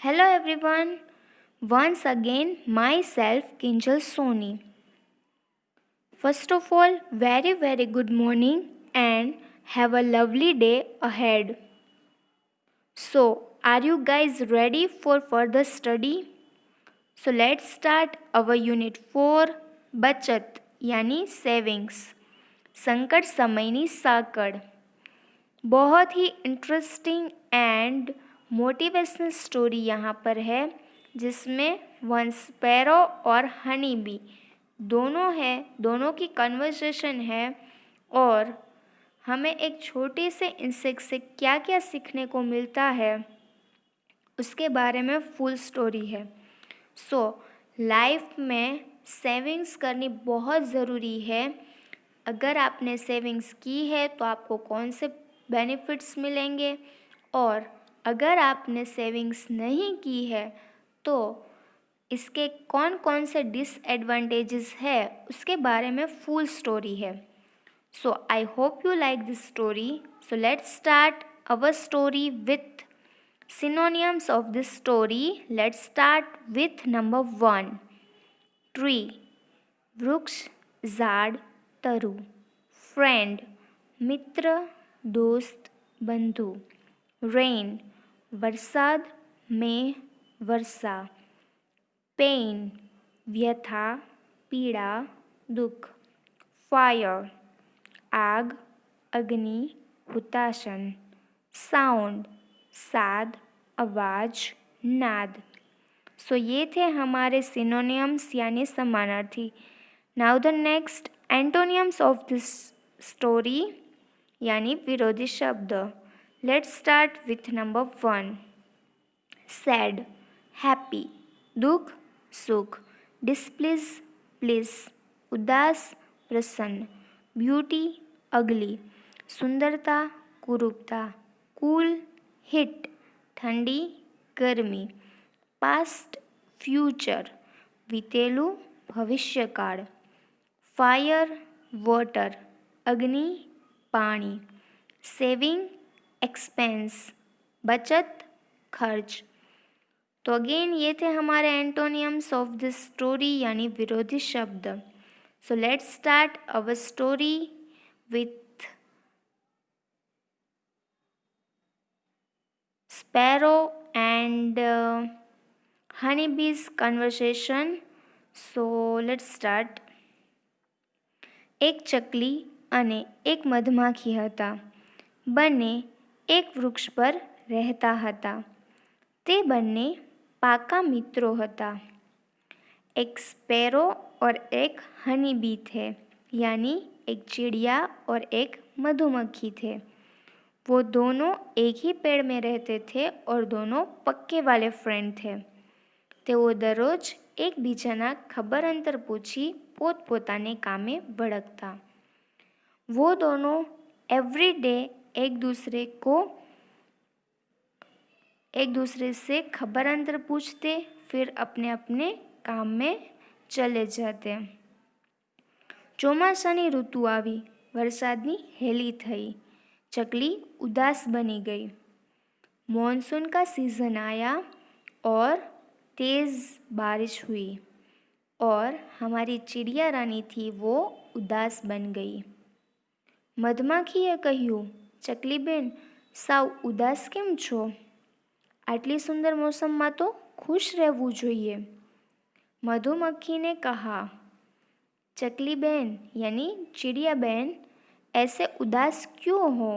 Hello everyone. Once again, myself Kinjal Soni. First of all, very good morning and have a lovely day ahead. So, are you guys ready for further study? So, let's start our unit 4 बचत यानी savings संकट समयनी साकड़. बहुत ही interesting and motivational story यहाँ पर है जिसमें one sparrow और honey bee दोनों है, दोनों की कन्वर्सेशन है और हमें एक छोटे से इंसेक्ट से क्या क्या सीखने को मिलता है उसके बारे में फुल स्टोरी है. सो लाइफ में सेविंग्स करनी बहुत ज़रूरी है. अगर आपने सेविंग्स की है तो आपको कौन से बेनिफिट्स मिलेंगे और अगर आपने सेविंग्स नहीं की है तो इसके कौन कौन से डिसएडवांटेजेस है उसके बारे में फुल स्टोरी है. So I hope you like this story. So let's start our story with synonyms of this story. Let's start with number 1. Tree, वृक्ष, झाड़, तरु. Friend, मित्र, दोस्त, बंधु. Rain, बरसात, मेघ, वर्षा. Pain, व्यथा, पीड़ा, दुख. Fire, आग, अग्नि, हुताशन. Sound, साद, आवाज, नाद. सो ये थे हमारे सिनोनियम्स यानी समानार्थी. Now the next एंटोनियम्स of this story यानी विरोधी शब्द. Let's start with number 1. Sad, happy, दुख, सुख. डिस्प्लीज, प्लीज, उदास, प्रसन्न. ब्यूटी, अगली. सुंदरता, कुरूपता. कूल, हिट, ठंडी, गर्मी. पास्ट, फ्यूचर, बीतेलू, भविष्यकाળ. फायर, वॉटर, अग्नि, पानी. सेविंग, एक्सपेंस, बचत, खर्च. तो अगेन ये थे हमारे एंटोनियम्स ऑफ दिस स्टोरी यानी विरोधी शब्द. सो let's start our story with sparrow and honeybee's conversation. So let's start. એક ચકલી અને એક મધમાખી હતા. બંને એક વૃક્ષ પર રહેતા હતા. તે બંને પાકા મિત્રો હતા. एक स्पैरो और एक हनी बी थे यानी एक चिड़िया और एक मधुमक्खी थे. वो दोनों एक ही पेड़ में रहते थे और दोनों पक्के वाले फ्रेंड थे. તેઓ દરરોજ એકબીજાના ખબર અંતર પૂછી પોતપોતાને કામે વળગતા. वो दोनों एवरी डे एक दूसरे से खबर अंतर पूछते फिर अपने अपने काम में चले जाते. ચોમાસાની ઋતુ આવી. વરસાદની હેલી થઈ. चकली उदास बनी गई. मॉनसून का सीज़न आया और तेज़ बारिश हुई और हमारी चिड़िया रानी थी वो उदास बन गई. મધમાખીએ કહ્યું, ચકલી બેન સાવ ઉદાસ કેમ છો? આટલી સુંદર મોસમમાં તો खुश રહેવું જોઈએ. मधुमक्खी ने कहा, चकली बहन यानी चिड़िया बहन ऐसे उदास क्यों हो?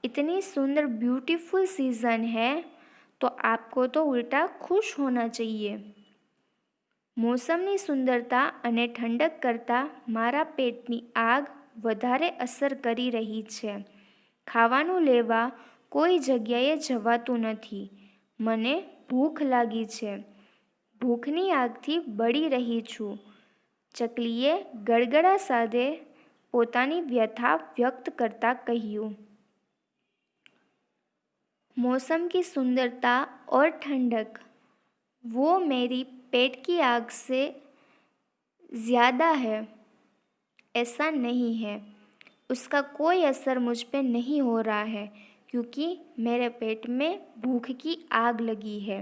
इतनी सुंदर ब्यूटीफुल सीज़न है तो आपको तो उल्टा खुश होना चाहिए. મોસમની સુંદરતા અને ઠંડક કરતાં મારા પેટની આગ વધારે અસર કરી રહી છે. ખાવાનું લેવા કોઈ જગ્યાએ જવાતું નથી. મને ભૂખ લાગી છે. ભૂખની આગથી બળી રહી છું. ચકલીએ ગડગડા સાથે પોતાની व्यथा व्यक्त करता કહ્યું. मौसम की सुंदरता और ठंडक वो मेरी पेट की आग से ज़्यादा है. ऐसा नहीं है. उसका कोई असर मुझ पे नहीं हो रहा है क्योंकि मेरे पेट में भूख की आग लगी है।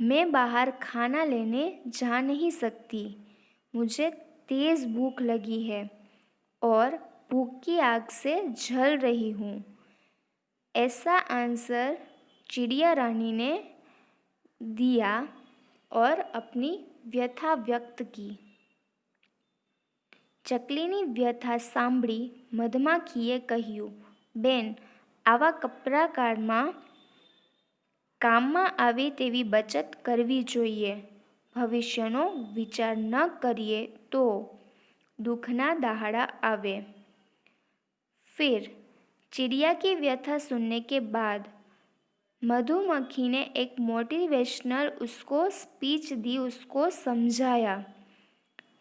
मैं बाहर खाना लेने जा नहीं सकती। मुझे तेज़ भूख लगी है और भूख की आग से जल रही हूँ। ऐसा आंसर चिड़िया रानी ने दिया और अपनी व्यथा व्यक्त की। ચકલીની વ્યથા સાંભળી મધમાખીએ કહ્યું, બેન, આવા કપરા કામમાં આવે તેવી બચત કરવી જોઈએ. ભવિષ્યનો વિચાર ન કરીએ તો दुखना दहाड़ा आवे. फिर चिड़िया की व्यथा सुनने के बाद मधुमक्खी ने एक मोटिवेशनल उसको स्पीच दी, उसको समझाया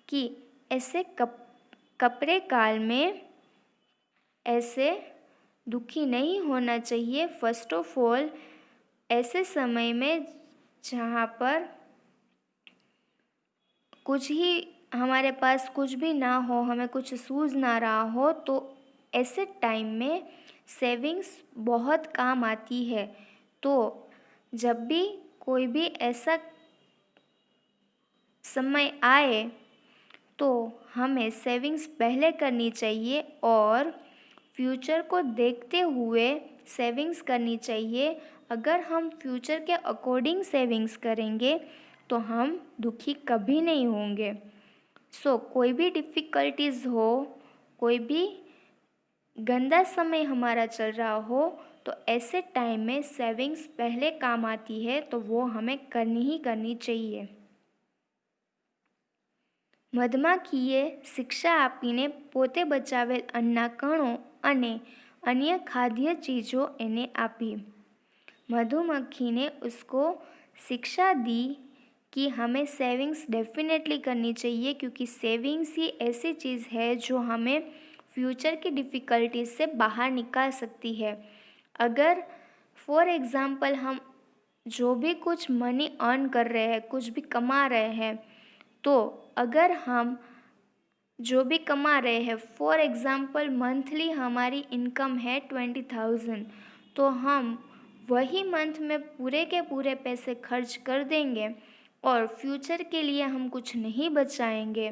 कि ऐसे कपड़े काल में ऐसे दुखी नहीं होना चाहिए. फर्स्ट ऑफ ऑल ऐसे समय में जहाँ पर कुछ ही हमारे पास कुछ भी ना हो, हमें कुछ सूझ ना रहा हो, तो ऐसे टाइम में सेविंग्स बहुत काम आती है. तो जब भी कोई भी ऐसा समय आए तो हमें सेविंग्स पहले करनी चाहिए और फ्यूचर को देखते हुए सेविंग्स करनी चाहिए. अगर हम फ्यूचर के अकॉर्डिंग सेविंग्स करेंगे तो हम दुखी कभी नहीं होंगे. कोई भी डिफ़िकल्टीज़ हो, कोई भी गंदा समय हमारा चल रहा हो, तो ऐसे टाइम में सेविंग्स पहले काम आती है, तो वो हमें करनी ही करनी चाहिए. મધમાખીએ શિક્ષા આપીને પોતે બચાવેલ અન્નના કણો અને अन्य खाद्य चीज़ों इन्हें आपी. मधुमक्खी ने उसको शिक्षा दी कि हमें सेविंग्स डेफिनेटली करनी चाहिए, क्योंकि सेविंग्स ही ऐसी चीज़ है जो हमें फ्यूचर की डिफ़िकल्टीज से बाहर निकाल सकती है. अगर फॉर एग्ज़ाम्पल हम जो भी कुछ मनी अर्न कर रहे हैं, कुछ भी कमा रहे हैं, तो अगर हम जो भी कमा रहे हैं, फॉर एग्ज़ाम्पल मंथली हमारी इनकम है 20,000, तो हम वही मंथ में पूरे के पूरे पैसे खर्च कर देंगे और फ्यूचर के लिए हम कुछ नहीं बचाएंगे.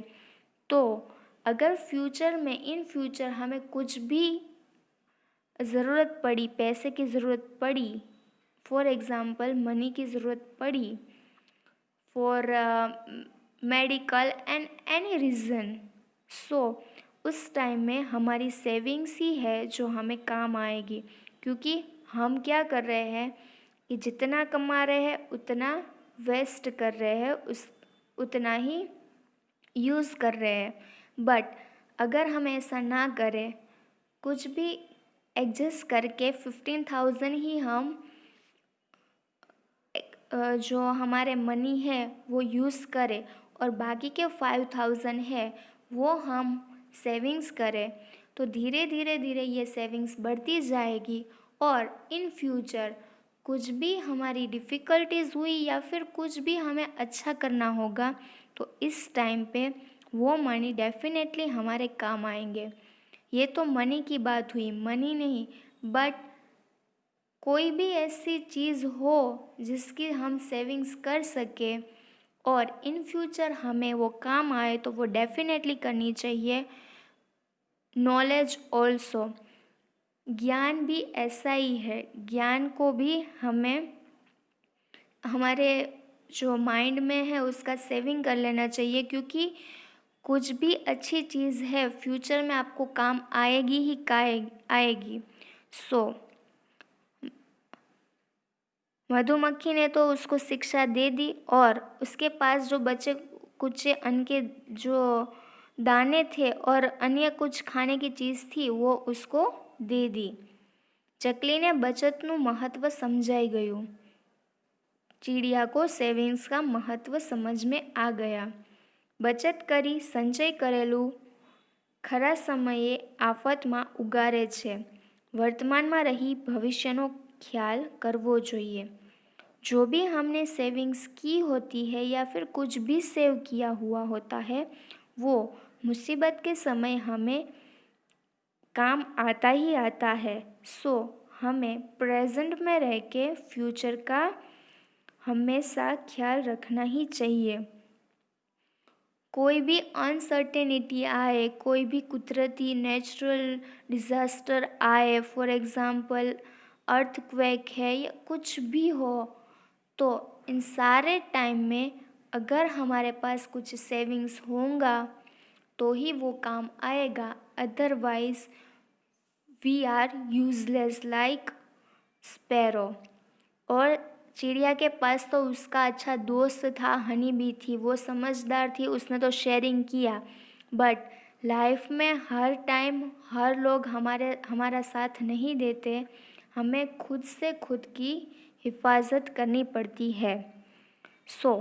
तो अगर फ्यूचर में इन फ्यूचर हमें कुछ भी ज़रूरत पड़ी, पैसे की ज़रूरत पड़ी, फॉर एग्ज़ाम्पल मनी की ज़रूरत पड़ी, for medical and any reason, उस टाइम में हमारी सेविंग्स ही है जो हमें काम आएगी. क्योंकि हम क्या कर रहे हैं कि जितना कमा रहे हैं उतना वेस्ट कर रहे हैं, उतना ही यूज़ कर रहे हैं. बट अगर हम ऐसा ना करें, कुछ भी एडजस्ट करके 15,000 ही हम जो हमारे मनी है वो यूज़ करें और बाकी के 5,000 है वो हम सेविंग्स करें, तो धीरे धीरे ये सेविंग्स बढ़ती जाएगी. और इन फ्यूचर कुछ भी हमारी डिफ़िकल्टीज़ हुई या फिर कुछ भी हमें अच्छा करना होगा, तो इस टाइम पे वो मनी डेफिनेटली हमारे काम आएंगे. ये तो मनी की बात हुई, मनी नहीं, बट कोई भी ऐसी चीज़ हो जिसकी हम सेविंग्स कर सके और इन फ्यूचर हमें वो काम आए, तो वो डेफिनेटली करनी चाहिए. नॉलेज ऑल्सो, ज्ञान भी ऐसा ही है. ज्ञान को भी हमें हमारे जो माइंड में है उसका सेविंग कर लेना चाहिए, क्योंकि कुछ भी अच्छी चीज़ है फ्यूचर में आपको काम आएगी ही आएगी. मधुमक्खी ने तो उसको शिक्षा दे दी और उसके पास जो बचे कुछ अन्न के जो दाने थे और अन्य कुछ खाने की चीज़ थी वो उसको दे दी. ચકલીને બચતનું મહત્ત્વ સમજાઈ ગયું. चिड़िया को सेविंग्स का महत्व समझ में आ गया. बचत करी संचय करेलू खरा समये आफतમાં ઉગારે છે. वर्तमाનમાં रही भविष्यનો ख्याल करवो જોઈએ. जो भी हमने सेविंग्स की होती है या फिर कुछ भी सेव किया हुआ होता है, वो मुसीबत के समय हमें काम आता ही आता है. हमें प्रेजेंट में रह के फ्यूचर का हमेशा ख्याल रखना ही चाहिए। कोई भी अनसर्टेनिटी आए, कोई भी कुदरती नेचुरल डिज़ास्टर आए, फॉर एग्ज़ाम्पल अर्थक्वेक है या कुछ भी हो, तो इन सारे टाइम में अगर हमारे पास कुछ सेविंग्स होगा तो ही वो काम आएगा, otherwise we are useless like sparrow. और चिड़िया के पास तो उसका अच्छा दोस्त था, हनी बी थी, वो समझदार थी, उसने तो शेयरिंग किया। बट लाइफ में हर टाइम हर लोग हमारा साथ नहीं देते, हमें खुद से खुद की हिफाजत करनी पड़ती है। सो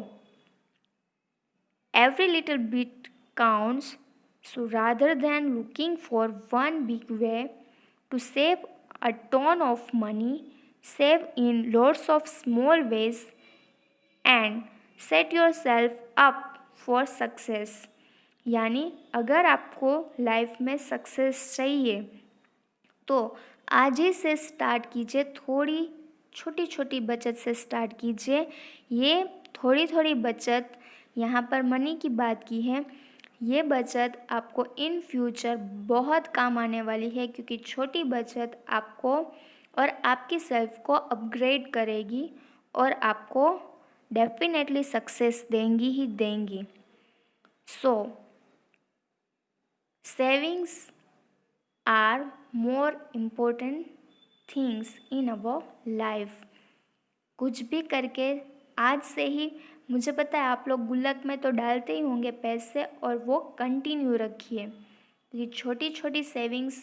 every little bit counts, so rather than looking for one big way to save a ton of money, save in lots of small ways and set yourself up for success। यानी अगर आपको लाइफ में success चाहिए तो आज ही से start कीजिए, थोड़ी छोटी छोटी बचत से स्टार्ट कीजिए। ये थोड़ी थोड़ी बचत, यहाँ पर मनी की बात की है, ये बचत आपको इन फ्यूचर बहुत काम आने वाली है, क्योंकि छोटी बचत आपको और आपकी सेल्फ को अपग्रेड करेगी और आपको डेफिनेटली सक्सेस देंगी ही देंगी। So savings are more important things in our life. कुछ भी करके आज से ही, मुझे पता है आप लोग गुल्लक में तो डालते ही होंगे पैसे, और वो कंटिन्यू रखिए। ये छोटी छोटी सेविंग्स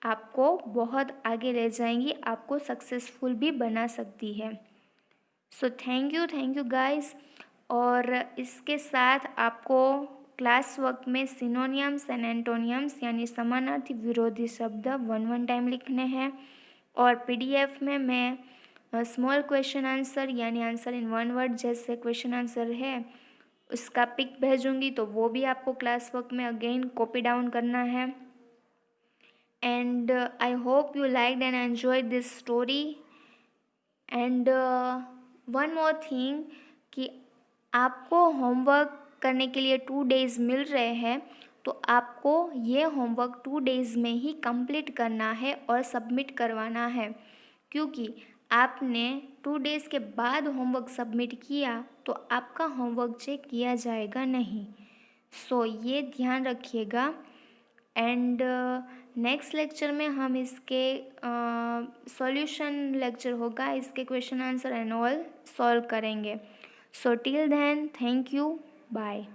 आपको बहुत आगे ले जाएंगी, आपको सक्सेसफुल भी बना सकती है। So thank you guys. और इसके साथ आपको क्लास वर्क में सिनोनियम्स एंड एंटोनियम्स यानी समानार्थी विरोधी शब्द 1 टाइम लिखने हैं, और पीडीएफ में मैं स्मॉल क्वेश्चन आंसर यानी आंसर इन 1 वर्ड जैसे क्वेश्चन आंसर है उसका पिक भेजूंगी, तो वो भी आपको क्लास वर्क में अगेन कॉपी डाउन करना है। And I hope you liked and enjoyed this story. And one more thing कि आपको होमवर्क करने के लिए 2 डेज़ मिल रहे हैं, तो आपको ये होमवर्क 2 डेज़ में ही कंप्लीट करना है और सबमिट करवाना है, क्योंकि आपने 2 डेज़ के बाद होमवर्क सबमिट किया तो आपका होमवर्क चेक किया जाएगा नहीं। सो ये ध्यान रखिएगा। एंड नेक्स्ट लेक्चर में हम इसके सॉल्यूशन लेक्चर होगा, इसके question answer and all solve करेंगे। So till then thank you, bye.